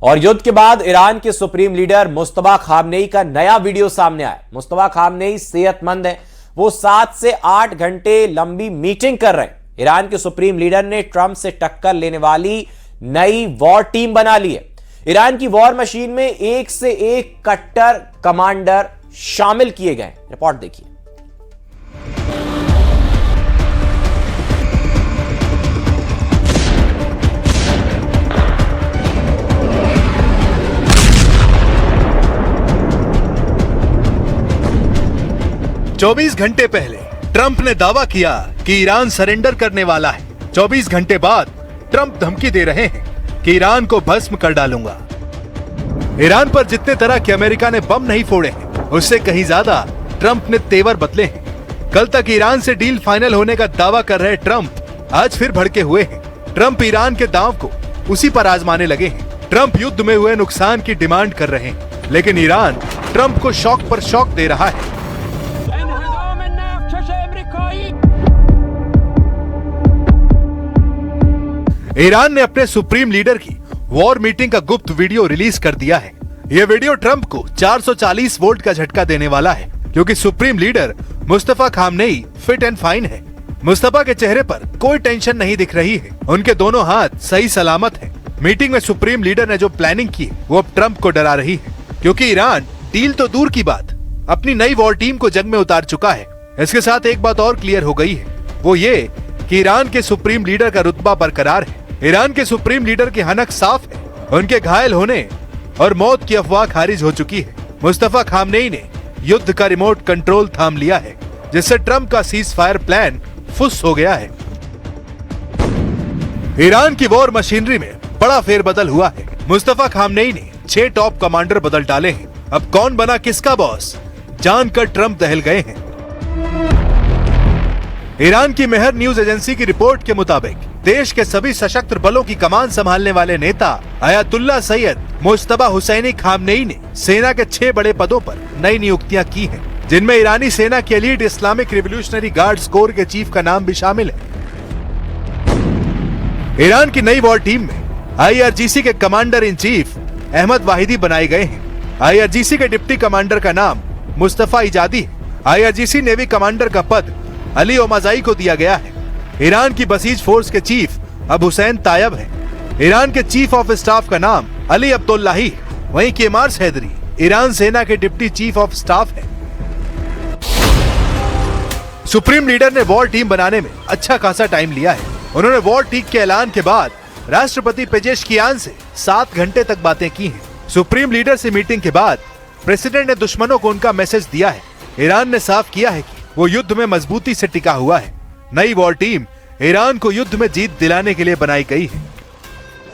और युद्ध के बाद ईरान के सुप्रीम लीडर मुस्तफा खामनेई का नया वीडियो सामने आया। मुस्तफा खामनेई सेहतमंद है, वो 7 से 8 घंटे लंबी मीटिंग कर रहे हैं। ईरान के सुप्रीम लीडर ने ट्रंप से टक्कर लेने वाली नई वॉर टीम बना ली है। ईरान की वॉर मशीन में एक से एक कट्टर कमांडर शामिल किए गए। रिपोर्ट देखिए। चौबीस घंटे पहले ट्रंप ने दावा किया कि ईरान सरेंडर करने वाला है। 24 घंटे बाद ट्रंप धमकी दे रहे हैं कि ईरान को भस्म कर डालूंगा। ईरान पर जितने तरह के अमेरिका ने बम नहीं फोड़े हैं, उससे कहीं ज्यादा ट्रंप ने तेवर बदले हैं। कल तक ईरान से डील फाइनल होने का दावा कर रहे ट्रंप आज फिर भड़के हुए हैं। ट्रंप ईरान के दांव को उसी पर आजमाने लगे हैं। ट्रंप युद्ध में हुए नुकसान की डिमांड कर रहे हैं, लेकिन ईरान ट्रंप को शौक पर शौक दे रहा है। ईरान ने अपने सुप्रीम लीडर की वॉर मीटिंग का गुप्त वीडियो रिलीज कर दिया है। यह वीडियो ट्रंप को 440 वोल्ट का झटका देने वाला है, क्योंकि supreme leader Mustafa Khamenei fit and fine है। मुस्तफा के चेहरे पर कोई टेंशन नहीं दिख रही है, उनके दोनों हाथ सही सलामत हैं। मीटिंग में सुप्रीम लीडर ने जो प्लानिंग की वो अब ट्रंप को डरा रही है, क्योंकि ईरान डील तो दूर की बात अपनी नई वॉर टीम को जंग में उतार चुका है। इसके साथ एक बात और क्लियर हो गई है, वो ये कि ईरान के सुप्रीम लीडर का रुतबा बरकरार है। ईरान के सुप्रीम लीडर की हनक साफ है, उनके घायल होने और मौत की अफवाह खारिज हो चुकी है। मुस्तफा खामनेई ने युद्ध का रिमोट कंट्रोल थाम लिया है, जिससे ट्रंप का सीज फायर प्लान फुस हो गया है। ईरान की वॉर मशीनरी में बड़ा फेरबदल हुआ है। मुस्तफा खामनेई ने 6 टॉप कमांडर बदल डाले हैं। अब कौन बना किसका बॉस जानकर ट्रंप दहल गए हैं। ईरान की मेहर न्यूज एजेंसी की रिपोर्ट के मुताबिक देश के सभी सशस्त्र बलों की कमान संभालने वाले नेता आयतुल्ला सैयद मुज्तबा हुसैनी खामनेई ने सेना के 6 बड़े पदों पर नई नियुक्तियां की हैं, जिनमें ईरानी सेना के elite Islamic revolutionary guards corps के चीफ का नाम भी शामिल है। ईरान की नई वॉर टीम में IRGC के commander in chief Ahmad Vahidi बनाए गए हैं। IRGC के डिप्टी कमांडर का नाम मुस्तफा इजादी है। IRGC नेवी कमांडर का पद अली ओमाजाई को दिया गया है। ईरान की बसीज फोर्स के चीफ अब हुसैन तायब है। ईरान के चीफ ऑफ स्टाफ का नाम अली अब्दुल्लाही है। वहीं केमार्स हैदरी ईरान सेना के डिप्टी चीफ ऑफ स्टाफ है। सुप्रीम लीडर ने वॉर टीम बनाने में अच्छा खासा टाइम लिया है। उन्होंने वॉर टीम के ऐलान के बाद राष्ट्रपति पेजेशकियान से 7 घंटे तक बातें की हैं। सुप्रीम लीडर से मीटिंग के बाद प्रेसिडेंट ने दुश्मनों को उनका मैसेज दिया है। ईरान ने साफ किया है कि वो युद्ध में मजबूती से टिका हुआ है। नई वॉर टीम ईरान को युद्ध में जीत दिलाने के लिए बनाई गई है।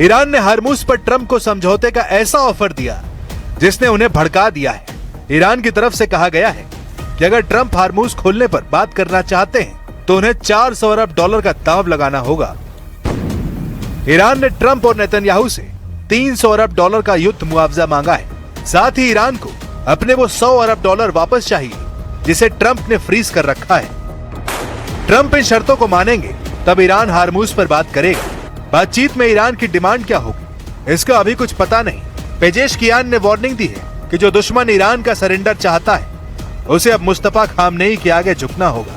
ईरान ने हरमुज पर ट्रंप को समझौते का ऐसा ऑफर दिया जिसने उन्हें भड़का दिया है। ईरान की तरफ से कहा गया है कि अगर ट्रंप हरमुज खोलने पर बात करना चाहते हैं तो उन्हें 400 अरब डॉलर का दांव लगाना होगा। ईरान ने ट्रंप और नेतन्याहू से 300 अरब डॉलर का युद्ध मुआवजा मांगा है। साथ ही ईरान को अपने वो 100 अरब डॉलर वापस चाहिए जिसे ट्रंप ने फ्रीज कर रखा है। ट्रंप इन शर्तों को मानेंगे तब ईरान हरमुज पर बात करेगा। बातचीत में ईरान की डिमांड क्या होगी इसका अभी कुछ पता नहीं। पेजेशकियान ने वार्निंग दी है कि जो दुश्मन ईरान का सरेंडर चाहता है उसे अब मुस्तफा खामनेई के आगे झुकना होगा।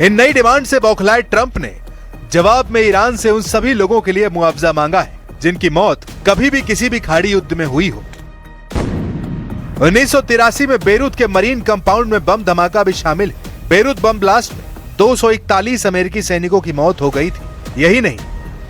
इन नई डिमांड से बौखलाए ट्रंप ने जवाब में ईरान से उन सभी लोगों के लिए मुआवजा मांगा है जिनकी मौत कभी भी किसी भी खाड़ी युद्ध में हुई हो। 1983 में बेरूत के मरीन कंपाउंड में बम धमाका भी शामिल है। बेरूत बम ब्लास्ट में 241 अमेरिकी सैनिकों की मौत हो गई थी। यही नहीं,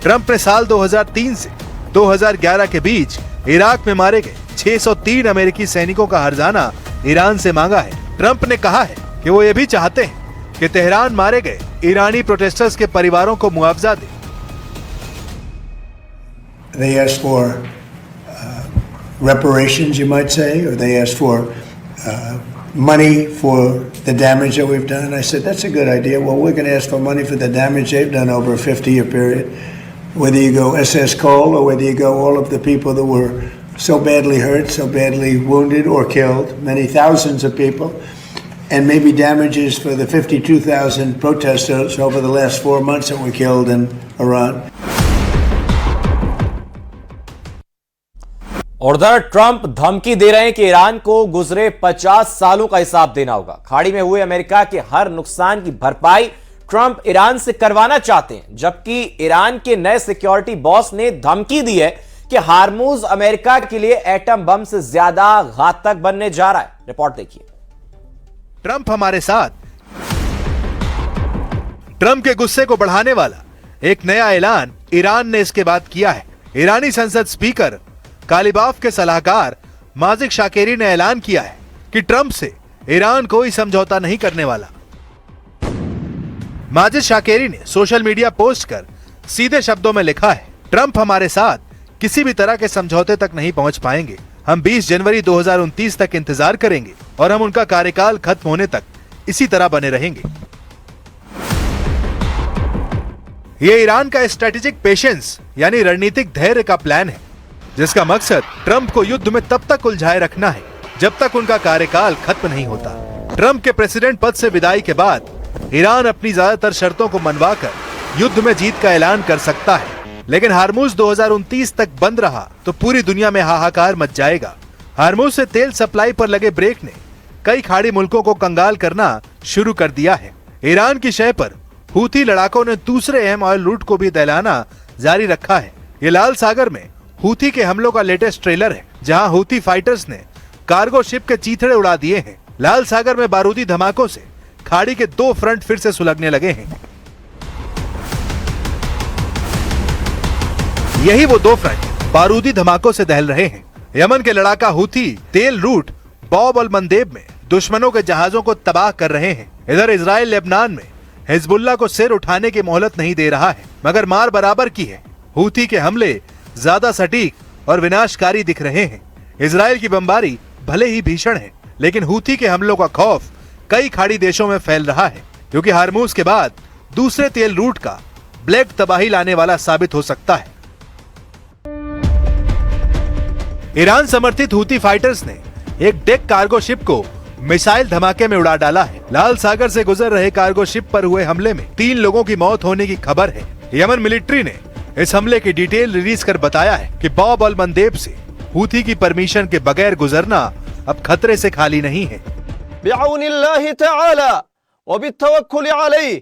ट्रंप ने साल 2003 से 2011 के बीच इराक में मारे गए 603 अमेरिकी सैनिकों का हर्जाना ईरान से मांगा है। ट्रंप ने कहा है कि वो ये भी चाहते हैं कि तेहरान मारे गए ईरानी प्रोटेस्टर्स के परिवारों को मुआवजा दे। They asked for reparations, you might say, or they asked for money for the damage that we've done. I said, that's a good idea. Well, we're going to ask for money for the damage they've done over a 50-year period. Whether you go SS Cole or whether you go all of the people that were so badly hurt, so badly wounded or killed, many thousands of people, and maybe damages for the 52,000 protesters over the last 4 months that were killed in Iran. और उधर Trump धमकी दे रहे हैं कि Iran को गुजरे 50 सालों का हिसाब देना होगा। खाड़ी में हुए अमेरिका के हर नुकसान की भरपाई ट्रंप ईरान से करवाना चाहते हैं, जबकि ईरान के नए सिक्योरिटी बॉस ने धमकी दी है कि हार्मूज अमेरिका के लिए एटम बम से ज्यादा घातक बनने जा रहा है। रिपोर्ट देखिए। ट्रंप हमारे साथ। ट्रंप के गुस्से को बढ़ाने वाला एक नया ऐलान ईरान ने इसके बाद किया है। ईरानी संसद स्पीकर कालिबाफ के सलाहकार माजिद शाकेरी ने ऐलान किया है कि ट्रंप से ईरान कोई समझौता नहीं करने वाला। माजिद शाकेरी ने सोशल मीडिया पोस्ट कर सीधे शब्दों में लिखा है, ट्रंप हमारे साथ किसी भी तरह के समझौते तक नहीं पहुंच पाएंगे। हम 20 जनवरी 2029 तक इंतजार करेंगे और हम उनका कार्यकाल खत्म होने तक इसी तरह बने रहेंगे। यह ईरान का स्ट्रेटेजिक पेशेंस यानी रणनीतिक धैर्य का प्लान है, जिसका मकसद ट्रंप को युद्ध में तब तक उलझाए रखना है जब तक उनका कार्यकाल खत्म नहीं होता। ट्रंप के प्रेसिडेंट पद से विदाई के बाद ईरान अपनी ज्यादातर शर्तों को मनवाकर युद्ध में जीत का ऐलान कर सकता है, लेकिन हार्मूज 2029 तक बंद रहा तो पूरी दुनिया में हाहाकार मच जाएगा। हार्मूज से तेल सप्लाई पर लगे ब्रेक ने कई खाड़ी मुल्कों को कंगाल करना शुरू कर दिया है। ईरान की शय पर हूथी लड़ाकों ने दूसरे अहम ऑयल रूट को भी दहलाना जारी रखा है। ये लाल सागर में हूथी के हमलों का लेटेस्ट ट्रेलर है, जहां हूथी फाइटर्स ने कार्गो शिप के चीथड़े उड़ा दिए हैं। लाल सागर में बारूदी धमाकों से खाड़ी के 2 फ्रंट फिर से सुलगने लगे हैं। यही वो 2 फ्रंट बारूदी धमाकों से दहल रहे हैं। यमन के लड़ाका हूथी तेल रूट बॉब अल मंदेब में दुश्मनों के जहाजों को तबाह कर रहे हैं। इधर इजराइल लेबनान में हिजबुल्लाह को सिर उठाने की मोहलत नहीं दे रहा है, मगर मार बराबर की है। हूथी के हमले ज्यादा सटीक और विनाशकारी दिख रहे हैं। इजराइल की बमबारी भले ही भीषण है, लेकिन हूथी के हमलों का खौफ कई खाड़ी देशों में फैल रहा है, क्योंकि हार्मूज के बाद दूसरे तेल रूट का ब्लैक तबाही लाने वाला साबित हो सकता है। ईरान समर्थित हूथी फाइटर्स ने एक डेक कार्गो शिप को मिसाइल धमाके में उड़ा डाला है। लाल सागर से गुजर रहे कार्गो शिप पर हुए हमले में 3 लोगों की मौत होने की खबर है। यमन मिलिट्री ने इस हमले की डिटेल रिलीज कर बताया है कि बॉब अल मंदेब से हूथी की परमिशन के बगैर गुजरना अब खतरे से खाली नहीं है। बिअौनिल्लाहि तआला व बित्तवक्कुल अलैहि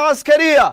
अस्करिया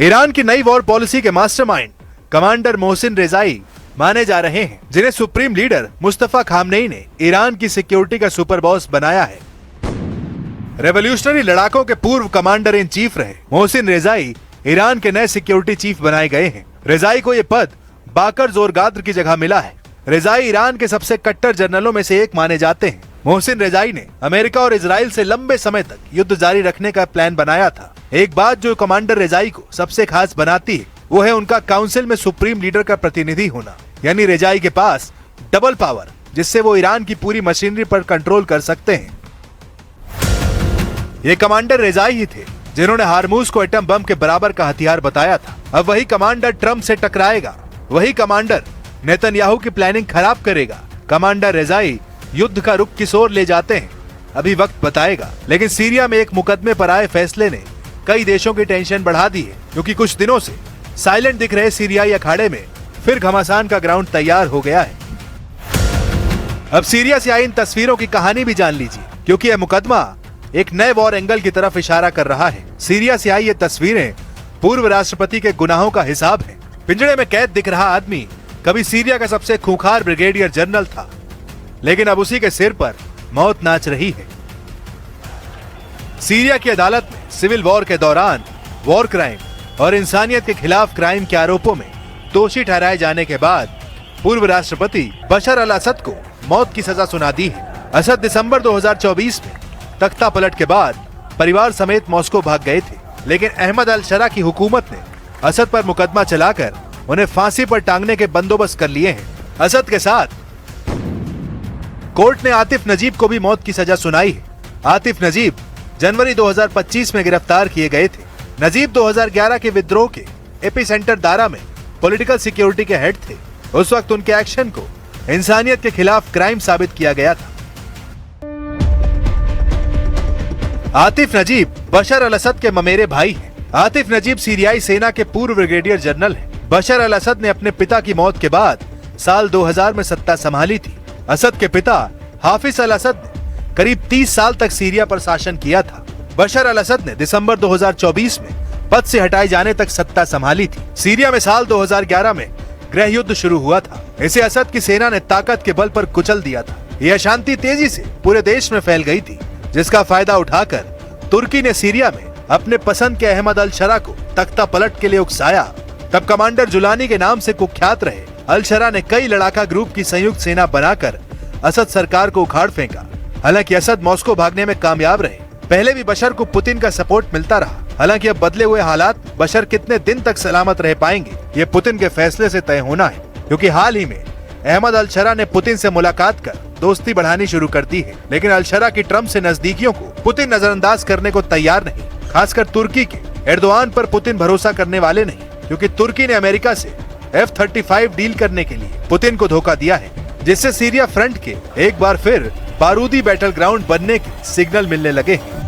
ईरान की नई वॉर पॉलिसी के मास्टरमाइंड कमांडर मोहसिन रेजाई माने जा रहे हैं, जिन्हें सुप्रीम लीडर मुस्तफा खामनेई ने ईरान की सिक्योरिटी का सुपर बॉस बनाया है। रेवोल्यूशनरी लड़ाकों के पूर्व कमांडर इन चीफ रहे मोहसिन रेजाई ईरान के नए सिक्योरिटी चीफ बनाए गए हैं। रेजाई को यह पद बाकर जोरगाद्र की जगह मिला है। रेजाई ईरान के सबसे कट्टर जनरलों में से एक माने जाते हैं। मोहसिन रेजाई ने अमेरिका और इजराइल से लंबे समय तक युद्ध जारी रखने का प्लान बनाया था। एक बात जो कमांडर रेजाई को सबसे खास बनाती है वो है उनका काउंसिल में सुप्रीम लीडर का प्रतिनिधि होना, यानी रेजाई के पास डबल पावर, जिससे वो ईरान की पूरी मशीनरी पर कंट्रोल कर सकते हैं। ये कमांडर रेजाई ही थे जिन्होंने हार्मूज को एटम बम के बराबर का हथियार बताया था। अब वही कमांडर ट्रंप से टकराएगा, वही कमांडर नेतन्याहू की प्लानिंग खराब करेगा। कमांडर रेजाई युद्ध का रुख किस ओर ले जाते हैं अभी वक्त बताएगा, लेकिन सीरिया में एक मुकदमे पर आए फैसले ने कई देशों की टेंशन बढ़ा दी है, क्योंकि कुछ दिनों से साइलेंट दिख रहे सीरियाई अखाड़े में फिर घमासान का ग्राउंड तैयार हो गया है। अब सीरिया से आई इन तस्वीरों की कहानी भी जान लीजिए, क्योंकि यह मुकदमा एक नए वॉर एंगल की तरफ इशारा कर रहा है। सीरिया से आई ये तस्वीरें पूर्व राष्ट्रपति के गुनाहों का हिसाब है। पिंजड़े में कैद दिख रहा आदमी कभी सीरिया का सबसे खूंखार ब्रिगेडियर जनरल था, लेकिन अब उसी के सिर पर मौत नाच रही है। सीरिया की अदालत में सिविल वॉर के दौरान वॉर क्राइम और इंसानियत के खिलाफ क्राइम के आरोपों में दोषी ठहराए जाने के बाद पूर्व राष्ट्रपति बशर अल असद को मौत की सजा सुना दी है। असद दिसंबर 2024 में तख्ता पलट के बाद परिवार समेत मॉस्को भाग गए थे, लेकिन अहमद अल शरा की हुकूमत ने असद पर मुकदमा चलाकर उन्हें फांसी पर टांगने के बंदोबस्त कर लिए हैं। असद के साथ कोर्ट ने आतिफ नजीब को भी मौत की सजा सुनाई है। आतिफ नजीब जनवरी 2025 में गिरफ्तार किए गए थे। नजीब 2011 के विद्रोह के एपिसेंटर दारा में पॉलिटिकल सिक्योरिटी के हेड थे। उस वक्त उनके एक्शन को इंसानियत के खिलाफ क्राइम साबित किया गया था। आतिफ नजीब बशर अल असद के ममेरे भाई हैं। आतिफ नजीब सीरियाई सेना के पूर्व ब्रिगेडियर जनरल हैं। बशर अल असद ने अपने पिता की मौत के बाद साल 2000 में सत्ता संभाली थी। असद के पिता हाफिज अल असद ने करीब 30 साल तक सीरिया पर शासन किया था। बशर अल असद ने दिसंबर 2024 में पद से हटाए जाने तक सत्ता संभाली थी। सीरिया में साल 2011 में गृह युद्ध शुरू हुआ था। इसे असद की सेना ने ताकत के बल पर कुचल दिया था। यह अशांति तेजी से पूरे देश में फैल गई थी, जिसका फायदा उठाकर तुर्की ने सीरिया में अपने पसंद के अहमद अल शरा को तख्ता पलट के लिए उकसाया। तब कमांडर जुलानी के नाम से कुख्यात रहे अल शरा ने कई लड़ाका ग्रुप की संयुक्त सेना बनाकर असद सरकार को उखाड़ फेंका। हालांकि असद मॉस्को भागने में कामयाब रहे। पहले भी बशर को पुतिन का सपोर्ट मिलता रहा। हालांकि अब बदले हुए हालात बशर कितने दिन तक सलामत रह पाएंगे, ये पुतिन के फैसले से तय होना है, क्योंकि हाल ही में अहमद अल शरा ने पुतिन से मुलाकात कर दोस्ती बढ़ानी शुरू कर दी है। लेकिन अल शरा की ट्रम्प से नजदीकियों को पुतिन नजरअंदाज करने को तैयार नहीं। खासकर तुर्की के एर्दोआन पर पुतिन भरोसा करने वाले नहीं, क्योंकि तुर्की ने अमेरिका से F-35 डील करने के लिए पुतिन को धोखा दिया है, जिससे सीरिया फ्रंट के एक बार फिर बारूदी बैटल ग्राउंड बनने के सिग्नल मिलने लगे हैं।